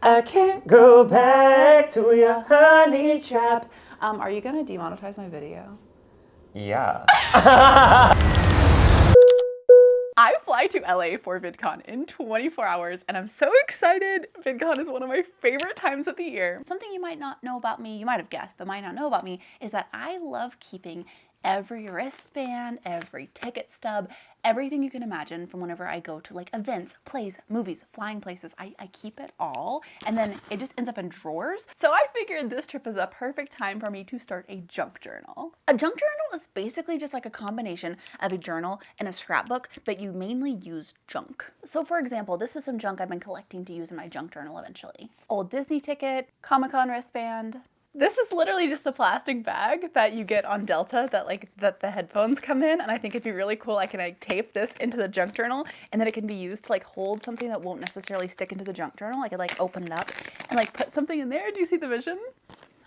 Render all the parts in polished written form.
I can't go back to your honey trap. Are you gonna demonetize my video? Yeah. I fly to LA for VidCon in 24 hours and I'm so excited. VidCon is one of my favorite times of the year. Something you might not know about me, you might have guessed, but might not know about me, is that I love keeping every wristband, every ticket stub, everything you can imagine from whenever I go to like events, plays, movies, flying places. I keep it all and then it just ends up in drawers. So I figured this trip is a perfect time for me to start a junk journal. A junk journal is basically just like a combination of a journal and a scrapbook, but you mainly use junk. So for example, this is some junk I've been collecting to use in my junk journal eventually. Old Disney ticket, Comic-Con wristband. This is literally just the plastic bag that you get on Delta that the headphones come in, and I think it'd be really cool. I can like tape this into the junk journal and then it can be used to like hold something that won't necessarily stick into the junk journal. I could like open it up and like put something in there. Do you see the vision?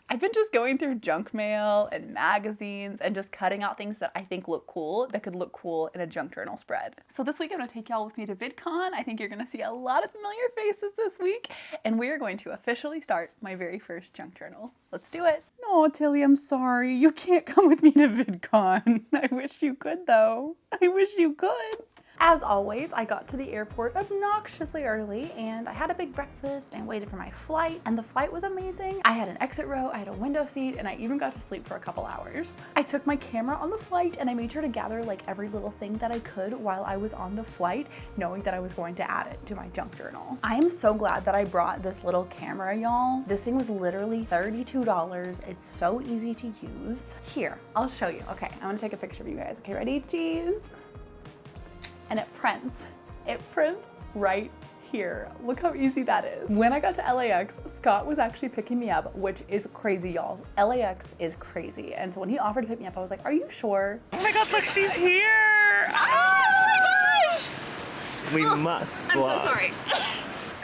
I've been just going through junk mail and magazines and just cutting out things that I think look cool, that could look cool in a junk journal spread. So this week I'm gonna take y'all with me to VidCon. I think you're gonna see a lot of familiar faces this week, and we are going to officially start my very first junk journal. Let's do it. No, Tilly, I'm sorry. You can't come with me to VidCon. I wish you could though. I wish you could. As always, I got to the airport obnoxiously early and I had a big breakfast and waited for my flight, and the flight was amazing. I had an exit row, I had a window seat, and I even got to sleep for a couple hours. I took my camera on the flight and I made sure to gather like every little thing that I could while I was on the flight, knowing that I was going to add it to my junk journal. I am so glad that I brought this little camera, y'all. This thing was literally $32. It's so easy to use. Here, I'll show you. Okay, I'm gonna take a picture of you guys. Okay, ready? Cheese. And it prints. It prints right here. Look how easy that is. When I got to LAX, Scott was actually picking me up, which is crazy, y'all. LAX is crazy. And so when he offered to pick me up, I was like, are you sure? Oh my god, look, she's here! Oh my gosh! We must vlog. I'm so sorry.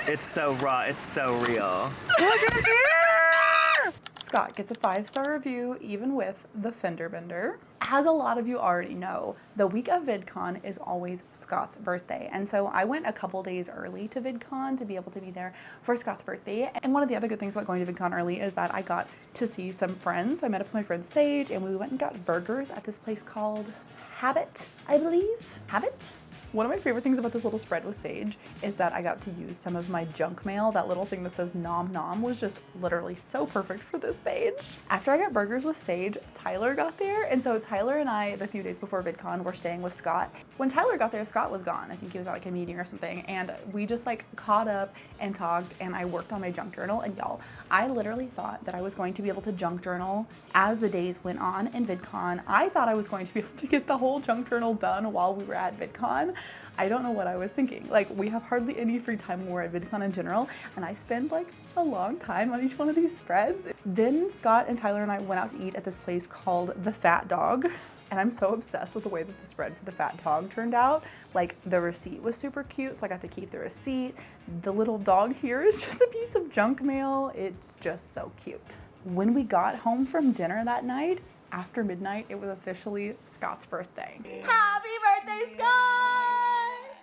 It's so raw, it's so real. Look who's here! Scott gets a 5-star review, even with the fender bender. As a lot of you already know, the week of VidCon is always Scott's birthday. And so I went a couple days early to VidCon to be able to be there for Scott's birthday. And one of the other good things about going to VidCon early is that I got to see some friends. I met up with my friend Sage and we went and got burgers at this place called Habit, I believe. Habit? One of my favorite things about this little spread with Sage is that I got to use some of my junk mail. That little thing that says nom nom was just literally so perfect for this page. After I got burgers with Sage, Tyler got there. And so Tyler and I, the few days before VidCon, were staying with Scott. When Tyler got there, Scott was gone. I think he was at like a meeting or something. And we just like caught up and talked, and I worked on my junk journal. And y'all, I literally thought that I was going to be able to junk journal as the days went on in VidCon. I thought I was going to be able to get the whole junk journal done while we were at VidCon. I don't know what I was thinking. Like, we have hardly any free time when we're at VidCon in general, and I spend like a long time on each one of these spreads. Then Scott and Tyler and I went out to eat at this place called The Fat Dog, and I'm so obsessed with the way that the spread for The Fat Dog turned out. Like, the receipt was super cute, so I got to keep the receipt. The little dog here is just a piece of junk mail. It's just so cute. When we got home from dinner that night, after midnight, it was officially Scott's birthday. Happy birthday, Scott!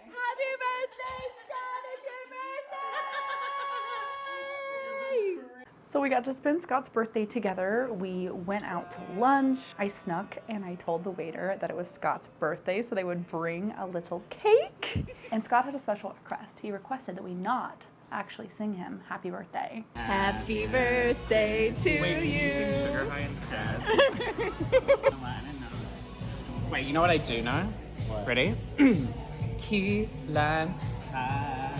Happy birthday, Scott! It's your birthday! So we got to spend Scott's birthday together. We went out to lunch. I snuck and I told the waiter that it was Scott's birthday so they would bring a little cake. And Scott had a special request. He requested that we not actually sing him happy birthday. Happy birthday to you. Wait, can you sing Sugar High instead? Wait, you know what I do know? What? Ready? Key lime high.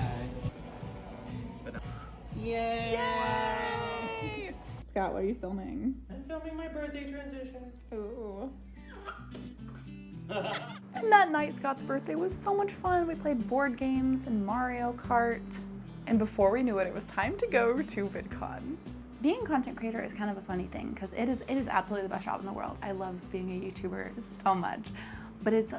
Yay! Yay! Scott, what are you filming? I'm filming my birthday transition. Ooh. And that night, Scott's birthday was so much fun. We played board games and Mario Kart. And before we knew it, it was time to go to VidCon. Being a content creator is kind of a funny thing because it is absolutely the best job in the world. I love being a YouTuber so much, but it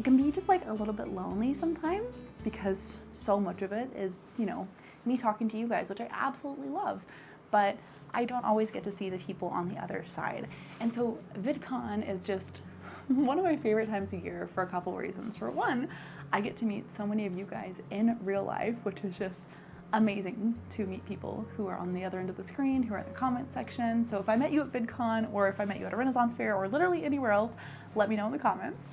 can be just like a little bit lonely sometimes because so much of it is, you know, me talking to you guys, which I absolutely love, but I don't always get to see the people on the other side. And so VidCon is just one of my favorite times of year for a couple reasons. For one, I get to meet so many of you guys in real life, which is just amazing to meet people who are on the other end of the screen, who are in the comment section. So if I met you at VidCon, or if I met you at a Renaissance fair, or literally anywhere else, let me know in the comments.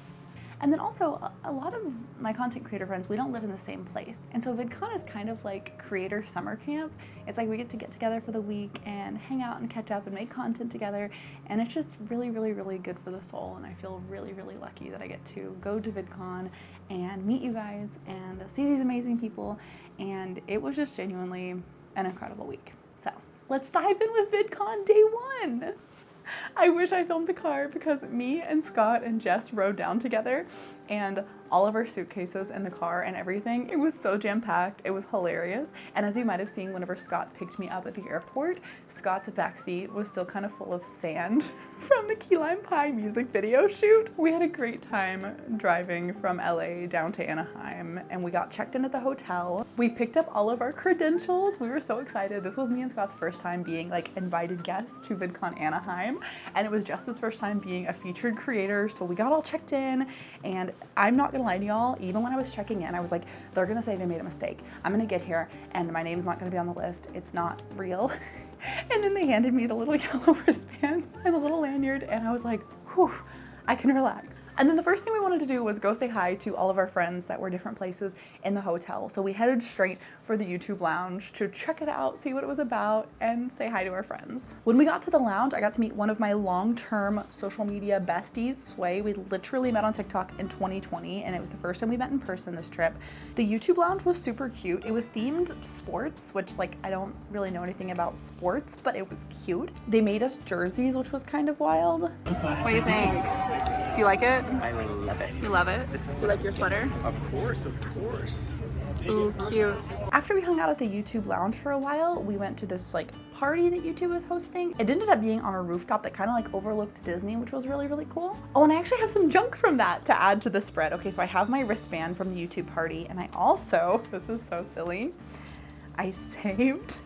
And then also, a lot of my content creator friends, we don't live in the same place. And so VidCon is kind of like creator summer camp. It's like we get together for the week and hang out and catch up and make content together. And it's just really, really, really good for the soul. And I feel really, really lucky that I get to go to VidCon and meet you guys and see these amazing people. And it was just genuinely an incredible week. So let's dive in with VidCon day one. I wish I filmed the car because me and Scott and Jess rode down together and all of our suitcases in the car and everything. It was so jam-packed. It was hilarious. And as you might have seen whenever Scott picked me up at the airport, Scott's backseat was still kind of full of sand from the Key Lime Pie music video shoot. We had a great time driving from LA down to Anaheim, and we got checked in at the hotel. We picked up all of our credentials. We were so excited. This was me and Scott's first time being like invited guests to VidCon Anaheim, and it was Jess's first time being a featured creator. So we got all checked in, and I'm not gonna lie to y'all, even when I was checking in, I was like, they're gonna say they made a mistake. I'm gonna get here and my name's not gonna be on the list. It's not real. And then they handed me the little yellow wristband and the little lanyard, and I was like, whew, I can relax. And then the first thing we wanted to do was go say hi to all of our friends that were different places in the hotel. So we headed straight for the YouTube lounge to check it out, see what it was about, and say hi to our friends. When we got to the lounge, I got to meet one of my long-term social media besties, Sway. We literally met on TikTok in 2020, and it was the first time we met in person this trip. The YouTube lounge was super cute. It was themed sports, which like I don't really know anything about sports, but it was cute. They made us jerseys, which was kind of wild. What do you think? Do you like it? I love it. You love it? You like your sweater? Of course, of course. Ooh, cute. After we hung out at the YouTube lounge for a while, we went to this like party that YouTube was hosting. It ended up being on a rooftop that kind of like overlooked Disney, which was really, really cool. Oh, and I actually have some junk from that to add to the spread. Okay, so I have my wristband from the YouTube party, and I also, this is so silly, I saved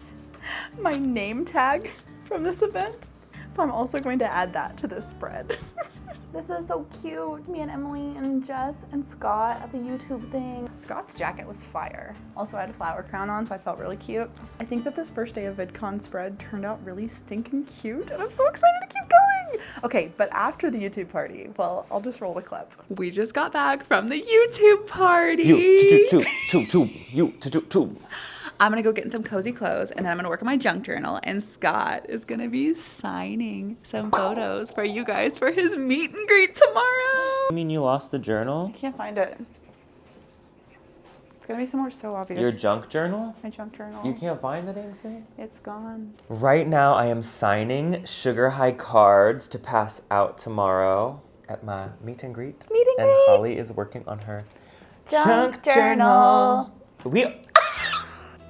my name tag from this event. So I'm also going to add that to this spread. This is so cute. Me and Emily and Jess and Scott at the YouTube thing. Scott's jacket was fire. Also, I had a flower crown on, so I felt really cute. I think that this first day of VidCon spread turned out really stinking cute, and I'm so excited to keep going. Okay, but after the YouTube party, well, I'll just roll the clip. We just got back from the YouTube party. I'm gonna go get in some cozy clothes, and then I'm gonna work on my junk journal, and Scott is gonna be signing some photos for you guys for his meet and greet tomorrow. You mean you lost the journal? I can't find it. It's gonna be somewhere so obvious. Your junk journal? My junk journal. You can't find the damn thing? It's gone. Right now I am signing sugar high cards to pass out tomorrow at my meet and greet. And Holly is working on her junk journal.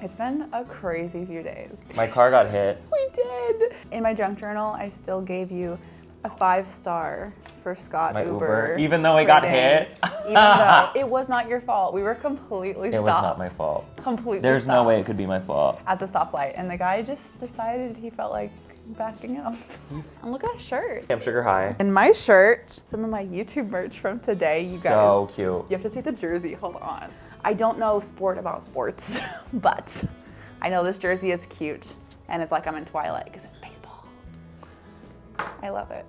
It's been a crazy few days. My car got hit. We did. In my junk journal, I still gave you a 5-star for Scott Uber. Even though it got hit? Even though it was not your fault. We were completely stopped. It was not my fault. Completely There's stopped no way it could be my fault. At the stoplight, and the guy just decided he felt like backing up. And look at that shirt. I'm sugar high. And my shirt, some of my YouTube merch from today, you guys. So cute. You have to see the jersey, hold on. I don't know sport about sports, but I know this jersey is cute, and it's like I'm in Twilight because it's baseball. I love it.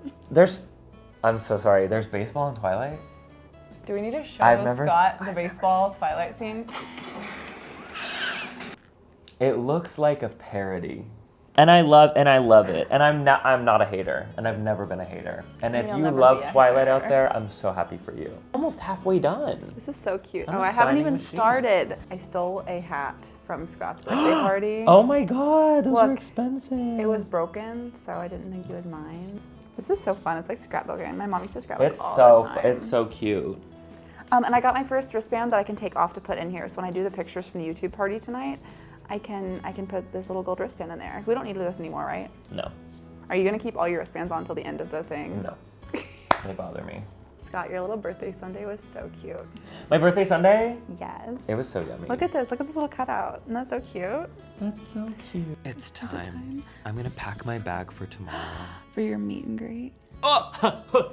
I'm so sorry, there's baseball in Twilight? Do we need to show Scott the baseball Twilight scene? It looks like a parody. And I love it. And I'm not a hater, and I've never been a hater. And if you love Twilight out there, I'm so happy for you. Almost halfway done. This is so cute. Oh, I haven't even started. I stole a hat from Scott's birthday party. Oh my God, those are expensive. It was broken, so I didn't think you would mind. This is so fun. It's like scrapbooking. My mom used to scrapbook all the time. It's so cute. And I got my first wristband that I can take off to put in here. So when I do the pictures from the YouTube party tonight, I can put this little gold wristband in there. We don't need this anymore, right? No. Are you gonna keep all your wristbands on until the end of the thing? No. They bother me. Scott, your little birthday sundae was so cute. My birthday sundae? Yes. It was so yummy. Look at this little cutout. Isn't that so cute? That's so cute. It's time. I'm gonna pack my bag for tomorrow. For your meet and greet. Oh!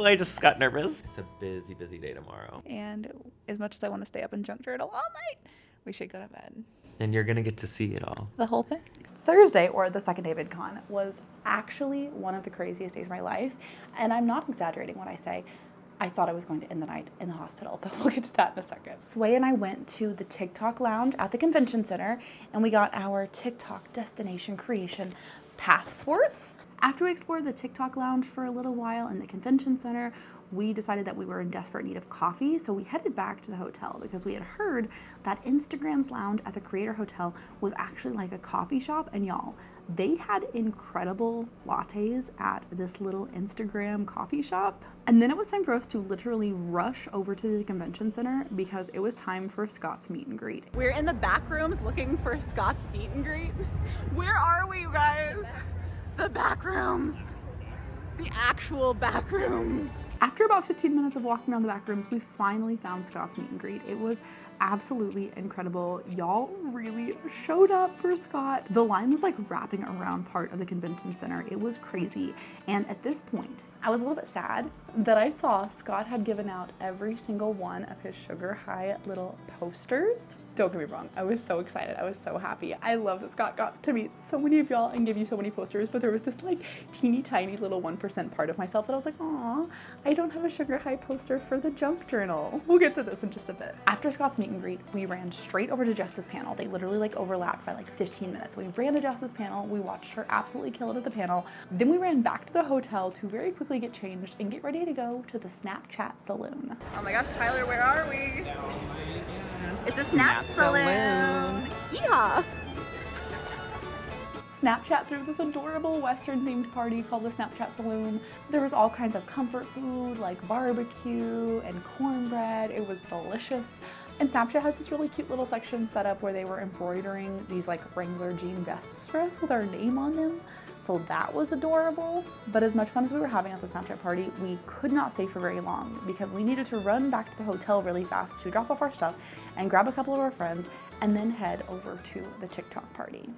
I just got nervous. It's a busy, busy day tomorrow. And as much as I want to stay up and junk journal all night, We should go to bed. And you're gonna get to see it all. The whole thing. Thursday, or the second day of VidCon, was actually one of the craziest days of my life. And I'm not exaggerating when I say I thought I was going to end the night in the hospital, but we'll get to that in a second. Sway and I went to the TikTok lounge at the convention center, and we got our TikTok destination creation passports. After we explored the TikTok lounge for a little while in the convention center, we decided that we were in desperate need of coffee, so we headed back to the hotel because we had heard that Instagram's lounge at the Creator Hotel was actually like a coffee shop, and y'all, they had incredible lattes at this little Instagram coffee shop. And then it was time for us to literally rush over to the convention center because it was time for Scott's meet and greet. We're in the back rooms looking for Scott's meet and greet. Where are we, you guys? The back rooms. The actual back rooms. After about 15 minutes of walking around the back rooms, we finally found Scott's meet and greet. It was absolutely incredible. Y'all really showed up for Scott. The line was like wrapping around part of the convention center. It was crazy. And at this point, I was a little bit sad that I saw Scott had given out every single one of his sugar high little posters. Don't get me wrong, I was so excited. I was so happy. I love that Scott got to meet so many of y'all and give you so many posters, but there was this like teeny tiny little 1% part of myself that I was like, aw, I don't have a sugar high poster for the junk journal. We'll get to this in just a bit. After Scott's meet and greet, we ran straight over to Jess's panel. They literally like overlapped by like 15 minutes. We ran to Jess's panel. We watched her absolutely kill it at the panel. Then we ran back to the hotel to very quickly get changed and get ready to go to the Snapchat Saloon. Oh my gosh, Tyler, where are we? It's a Snap Saloon. Yeehaw! Snapchat threw this adorable Western themed party called the Snapchat Saloon. There was all kinds of comfort food like barbecue and cornbread. It was delicious. And Snapchat had this really cute little section set up where they were embroidering these like Wrangler jean vests for us with our name on them. So that was adorable. But as much fun as we were having at the Snapchat party, we could not stay for very long because we needed to run back to the hotel really fast to drop off our stuff and grab a couple of our friends and then head over to the TikTok party.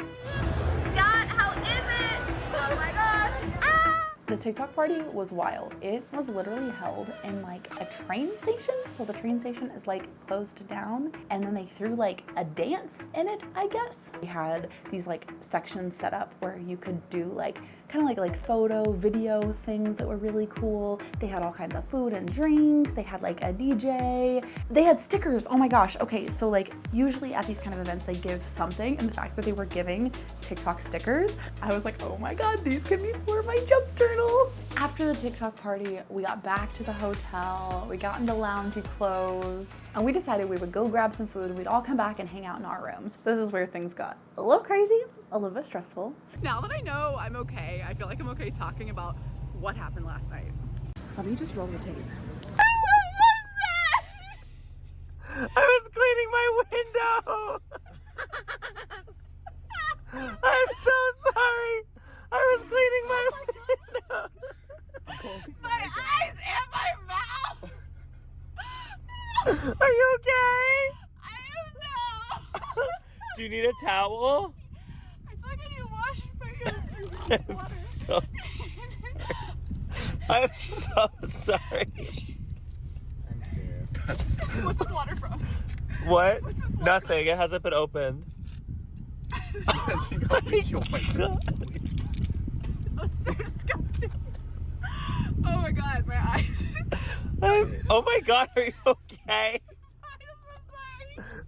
Scott, how is it? Oh my gosh. Ah! The TikTok party was wild. It was literally held in like a train station. So the train station is like closed down and then they threw like a dance in it, I guess. We had these like sections set up where you could do like kind of like photo, video things that were really cool. They had all kinds of food and drinks. They had like a DJ. They had stickers. Oh my gosh. Okay, so like usually at these kind of events they give something, and the fact that they were giving TikTok stickers, I was like, oh my god, these could be for my junk journal. After the TikTok party, we got back to the hotel. We got into loungy clothes, and we decided we would go grab some food and we'd all come back and hang out in our rooms. This is where things got a little crazy, a little bit stressful. Now that I know I'm okay, I feel like I'm okay talking about what happened last night. Let me just roll the tape. What was that? I was cleaning my window. I'm so sorry. I was cleaning my window. My eyes and my mouth! Are you okay? I don't know. Do you need a towel? I feel like I need to wash my hands. I'm so I'm so sorry. I'm dead. What's this water from? What? What's this water Nothing. It hasn't been opened. She got me joy. That was so disgusting. Oh my god, my eyes. Oh my god, are you okay? I'm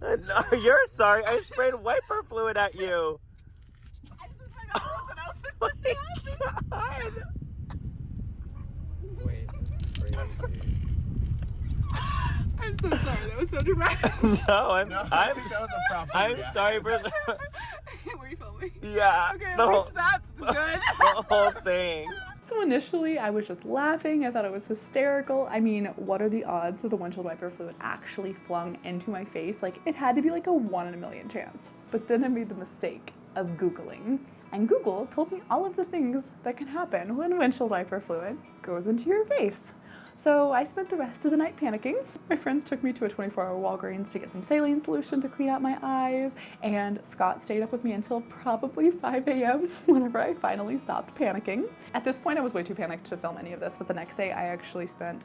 so sorry. No, you're sorry. I sprayed wiper fluid at you. I just was trying to open Oh what my happened. god. Wait, that's crazy. I'm so sorry. That was so dramatic. No, I think that was a proper I'm reaction. sorry for the Were you filming? yeah. Okay, the at whole, least that's good. the whole thing. So initially I was just laughing. I thought it was hysterical. I mean, what are the odds of the windshield wiper fluid actually flung into my face? Like, it had to be like a 1 in a million chance. But then I made the mistake of Googling. And Google told me all of the things that can happen when windshield wiper fluid goes into your face. So I spent the rest of the night panicking. My friends took me to a 24-hour Walgreens to get some saline solution to clean out my eyes, and Scott stayed up with me until probably 5 a.m. whenever I finally stopped panicking. At this point, I was way too panicked to film any of this, but the next day I actually spent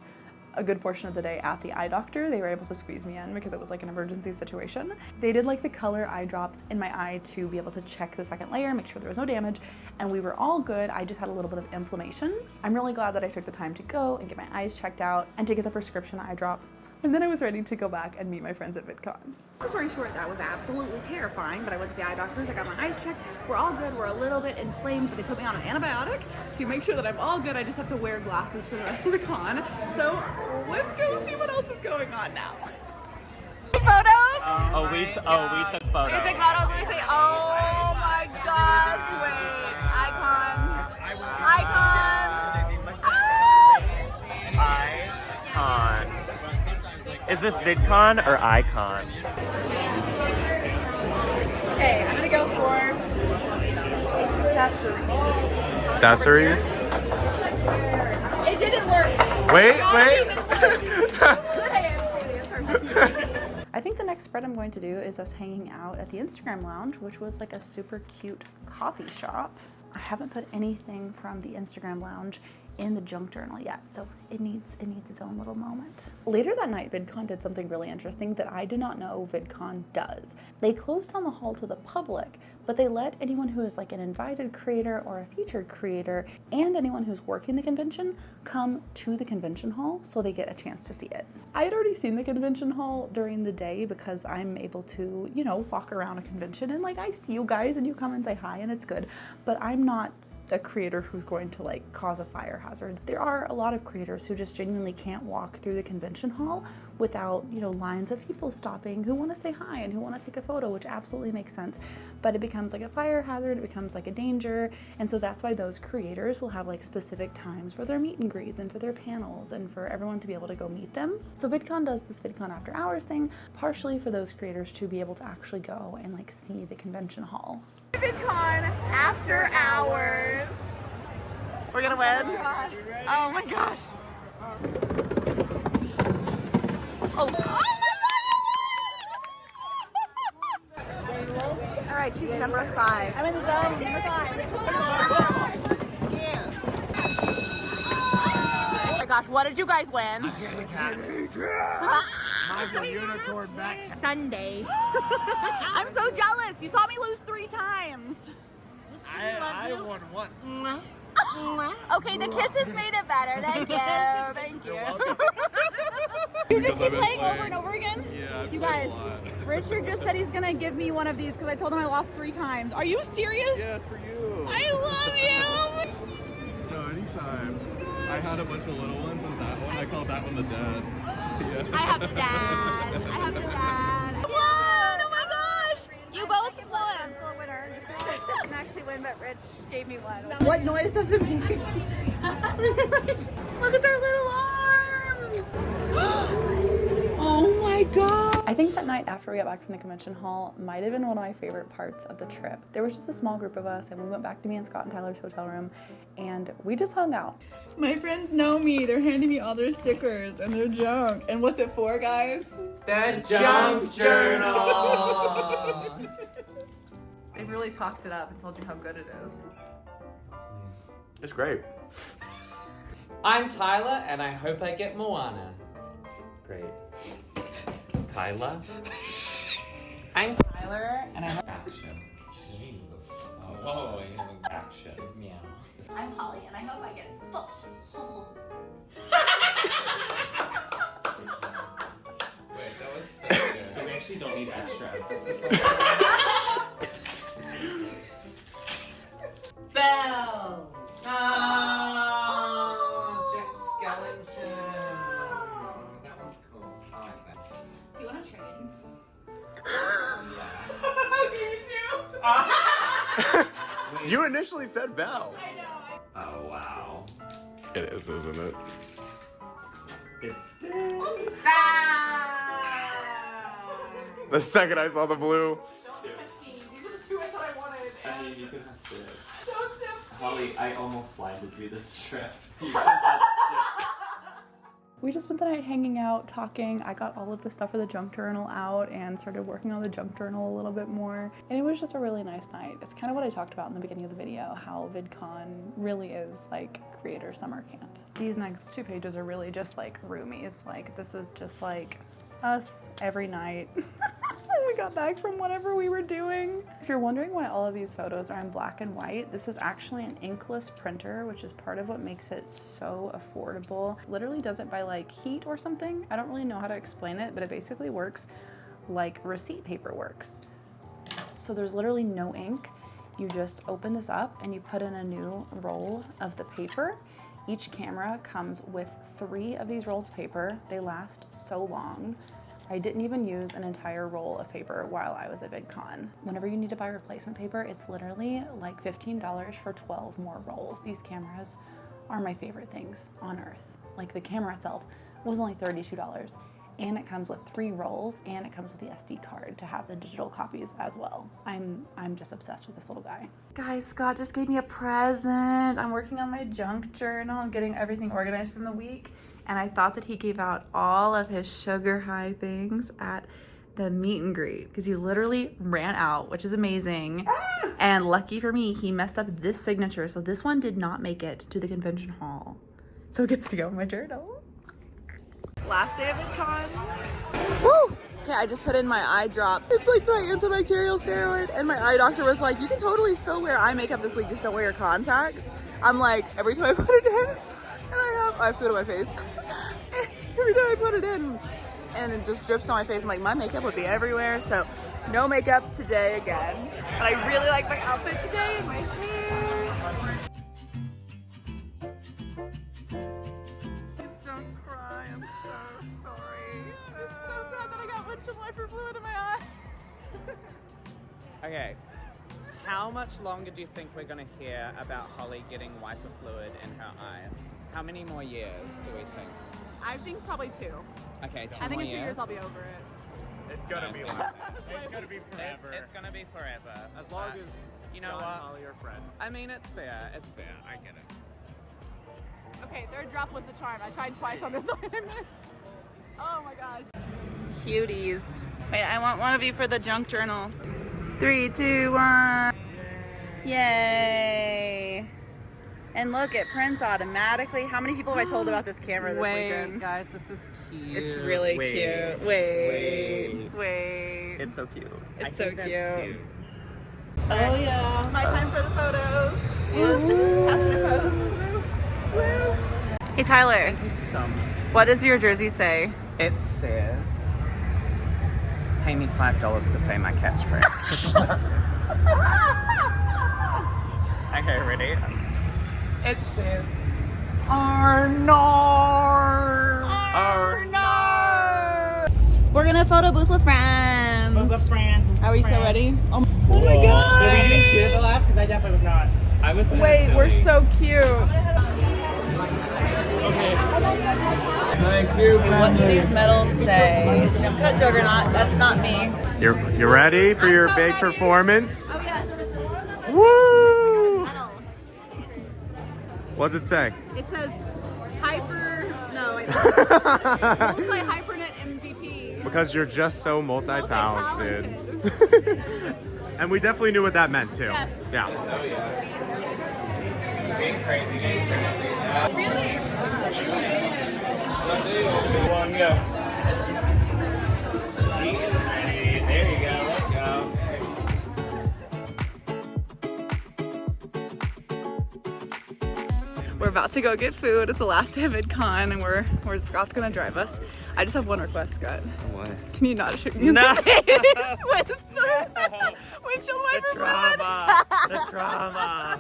a good portion of the day at the eye doctor. They were able to squeeze me in because it was like an emergency situation. They did like the color eye drops in my eye to be able to check the second layer, make sure there was no damage, and we were all good. I just had a little bit of inflammation. I'm really glad that I took the time to go and get my eyes checked out and to get the prescription eye drops. And then I was ready to go back and meet my friends at VidCon. Long story short, that was absolutely terrifying, but I went to the eye doctors, I got my eyes checked, we're all good, we're a little bit inflamed, but they put me on an antibiotic to make sure that I'm all good. I just have to wear glasses for the rest of the con. So let's go see what else is going on now. Photos? We took photos. We took photos and we say, oh my gosh, wait, icon. Is this VidCon or Icon? Okay, I'm gonna go for accessories. Accessories? It didn't work. Wait. I think the next spread I'm going to do is us hanging out at the Instagram lounge, which was like a super cute coffee shop. I haven't put anything from the Instagram lounge in the junk journal yet, so it needs its own little moment. Later that night, VidCon did something really interesting that I did not know VidCon does. They closed down the hall to the public, but they let anyone who is like an invited creator or a featured creator and anyone who's working the convention come to the convention hall so they get a chance to see it. I had already seen the convention hall during the day because I'm able to, you know, walk around a convention and like I see you guys and you come and say hi and it's good, but I'm not a creator who's going to like cause a fire hazard. There are a lot of creators who just genuinely can't walk through the convention hall without, you know, lines of people stopping who want to say hi and who want to take a photo, which absolutely makes sense. But it becomes like a fire hazard, it becomes like a danger. And so that's why those creators will have like specific times for their meet and greets and for their panels and for everyone to be able to go meet them. So VidCon does this VidCon after hours thing, partially for those creators to be able to actually go and like see the convention hall. VidCon after hours. We're gonna win. Oh my gosh. Oh my god! All right, she's number 5. I'm in the zone. Number 5. Oh my gosh, what did you guys win? I'm getting Cathy. Mine's a unicorn back. Sunday. I'm so jealous. You saw me lose 3 times. I won once. Okay, the kisses made it better. Thank you. Thank you. You just keep playing over and over again? Yeah, you guys, Richard just said he's gonna give me one of these because I told him I lost 3 times. Are you serious? Yeah, it's for you. I love you. No, anytime. I had a bunch of little ones and that one, I called that one the dad. Yeah. I have the dad. I have the dad. Won! Oh my gosh! You both won. I'm still a winner. I didn't actually win, but Rich gave me one. What noise does it make? Look at their little arms! Oh my god! I think that night after we got back from the convention hall might have been one of my favorite parts of the trip. There was just a small group of us and we went back to me and Scott and Tyler's hotel room and we just hung out. My friends know me. They're handing me all their stickers and their junk. And what's it for, guys? The junk journal! They really talked it up and told you how good it is. It's great. I'm Tyler, and I hope I get Moana. Great. Tyler? I'm Tyler, and I hope... Action. Jesus. Oh, action. Meow. I'm Holly, and I hope I get stuck. Wait, that was so good. So we actually don't need extra. Belle! Oh, Jack Skellington. That one's cool. I like that. Do you want to trade? Yeah. You initially said Belle. I know. Oh, wow. It is, isn't it? It stinks. The second I saw the blue. These are the 2 I thought I wanted. I mean, you can have sip. Don't sip. Holly, I almost blinded you this trip. You can have sip. We just spent the night hanging out, talking. I got all of the stuff for the junk journal out and started working on the junk journal a little bit more. And it was just a really nice night. It's kind of what I talked about in the beginning of the video, how VidCon really is like creator summer camp. These next 2 pages are really just like roomies. Like this is just like us every night. We got back from whatever we were doing. If you're wondering why all of these photos are in black and white, this is actually an inkless printer, which is part of what makes it so affordable. Literally does it by like heat or something. I don't really know how to explain it, but it basically works like receipt paper works. So there's literally no ink. You just open this up and you put in a new roll of the paper. Each camera comes with 3 of these rolls of paper. They last so long. I didn't even use an entire roll of paper while I was at VidCon. Whenever you need to buy replacement paper, it's literally like $15 for 12 more rolls. These cameras are my favorite things on earth. Like the camera itself was only $32, and it comes with 3 rolls, and it comes with the SD card to have the digital copies as well. I'm just obsessed with this little guy. Guys, Scott just gave me a present. I'm working on my junk journal. I'm getting everything organized from the week. And I thought that he gave out all of his sugar high things at the meet and greet because he literally ran out, which is amazing. And lucky for me, he messed up this signature. So this one did not make it to the convention hall. So it gets to go in my journal. Last day of VidCon. Woo! Okay, I just put in my eye drop. It's like my antibacterial steroid. And my eye doctor was like, you can totally still wear eye makeup this week, just don't wear your contacts. I'm like, every time I put it in, and I have food on my face. Every time I put it in and it just drips on my face, I'm like, my makeup would be everywhere. So no makeup today again. But I really like my outfit today and my hair. Please don't cry, I'm so sorry. It's so sad that I got windshield wiper fluid in my eye. Okay. How much longer do you think we're going to hear about Holly getting wiper fluid in her eyes? How many more years do we think? I think probably 2. Okay, 2 I think more in 2 years I'll be over it. It's gonna be like it's gonna be forever. It's going to be forever. As long as you know Scott what? and Holly are friends. I mean, it's fair. It's fair. I get it. Okay, 3rd drop was the charm. I tried twice on this one. I missed. Oh my gosh. Cuties. Wait, I want one of you for the junk journal. 3, 2, 1. Yay. And look, it prints automatically. How many people have I told about this camera this weekend? guys, this is cute. It's really cute. Wait. It's so cute. It's so that's cute. Oh yeah. My time for the photos. And passionate pose. Woo. Hey Tyler, Thank you so much. what does your jersey say? It says, pay me $5 to say my catchphrase. Okay, ready? It says, Arnar! We're gonna photo booth with friends. Are we so ready? Oh my god! Were we doing 2 at the last? Because I definitely was not. I was Wait, we're so cute. Thank you. What do these medals say? Jump cut juggernaut. That's not me. You ready for your big ready. performance? Oh yes. Woo! Medal. What's it say? It says multi-hypernet MVP. Because you're just so multi-talented. Multi-talented. And we definitely knew what that meant too. Yes. Yeah. Being crazy. Really? One go. She is ready. There you go. Let's go. We're about to go get food. It's the last day of VidCon, and we're Scott's gonna drive us. I just have one request, Scott. What? Can you not shoot me in the face with the windshield wiper fluid? The trauma.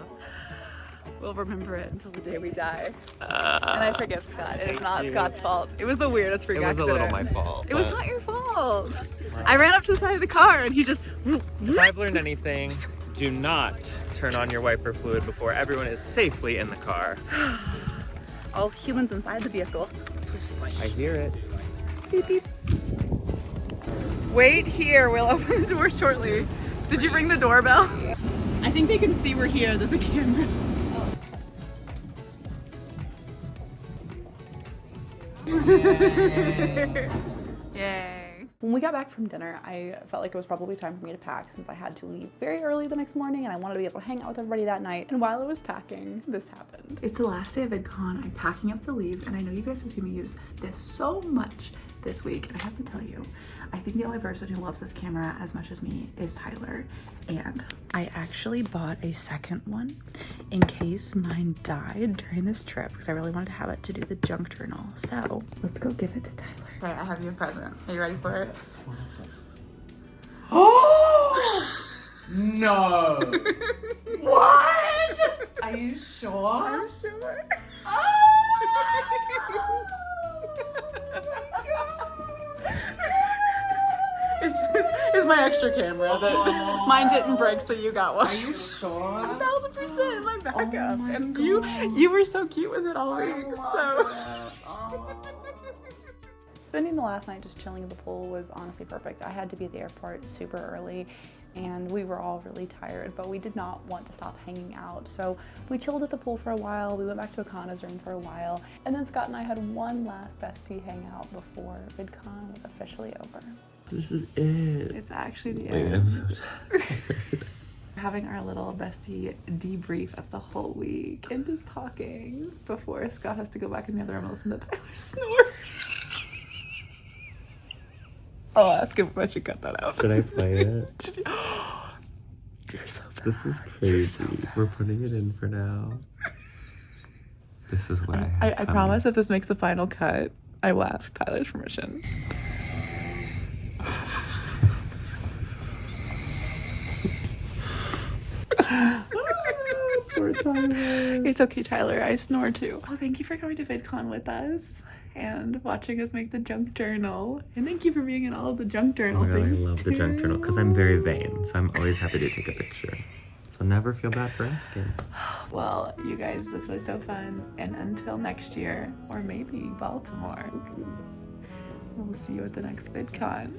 We'll remember it until the day we die. And I forgive Scott. It is not Scott's fault. It was the weirdest freak It was a accident. little my fault. It was but not your fault. I ran up to the side of the car, and he just. If I've learned anything, do not turn on your wiper fluid before everyone is safely in the car. All humans inside the vehicle. I hear it. Beep, beep. Wait here. We'll open the door shortly. Did you ring the doorbell? I think they can see we're here. There's a camera. Yay. When we got back from dinner, I felt like it was probably time for me to pack since I had to leave very early the next morning and I wanted to be able to hang out with everybody that night. And while I was packing, this happened. It's the last day of VidCon. I'm packing up to leave and I know you guys have seen me use this so much this week. And I have to tell you, I think the only person who loves this camera as much as me is Tyler. And I actually bought a second one in case mine died during this trip because I really wanted to have it to do the junk journal. So let's go give it to Tyler. Okay, I have you a present. Are you ready for it? Oh! No! What? Are you sure? I'm sure. It's my extra camera that mine didn't break, so you got one. Are you sure? 1,000%. It's my backup. And you were so cute with it all week. Spending the last night just chilling at the pool was honestly perfect. I had to be at the airport super early and we were all really tired, but we did not want to stop hanging out. So we chilled at the pool for a while. We went back to Auna's room for a while. And then Scott and I had one last bestie hangout before VidCon was officially over. This is it. It's actually the Wait, end. I'm so tired. Having our little bestie debrief of the whole week and just talking before Scott has to go back in the other room and listen to Tyler snore. I'll ask him if I should cut that out. Should I play it? You're so bad. This is crazy. We're putting it in for now. This is what I promise if this makes the final cut, I will ask Tyler's permission. Poor Tyler. It's okay, Tyler. I snore too. Oh, thank you for coming to VidCon with us and watching us make the junk journal. And thank you for being in all of the junk journal things. I love the junk journal because I'm very vain, so I'm always happy to take a picture. So never feel bad for asking. Well, you guys, this was so fun. And until next year, or maybe Baltimore, we'll see you at the next VidCon.